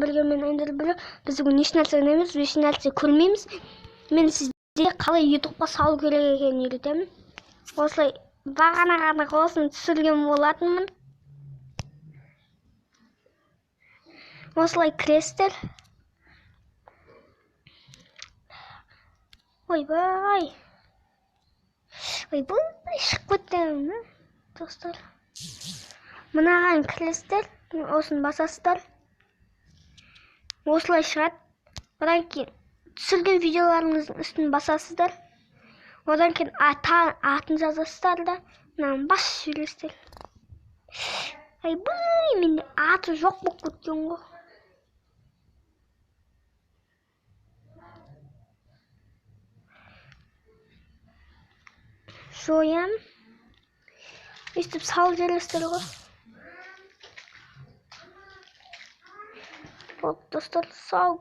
менен биле биз бүгүн эч нерсе ойнойбуз, эч нерсе көрмөйбүз. Мен сизге калай YouTube'га салуу керек экенин үйрөтөм. Осылай багана коосын түшүргөн болатынмын. Осылай киресиздер. Ойбай. Ойбай, шығып кеттім, достар. Мынаған кіресіздер, осын басасыздар. Осылай шығады. Одан кейін түсірген видеоларыңыздың үстін басасыздар. Одан кейін атын жазасыздар да, мынаны басып жібересіздер. Ойбай, менде аты жоқ болып кеткен ғой. Жоям. Өйстіп салып жібересіздер ғой. Вот, достар, салам.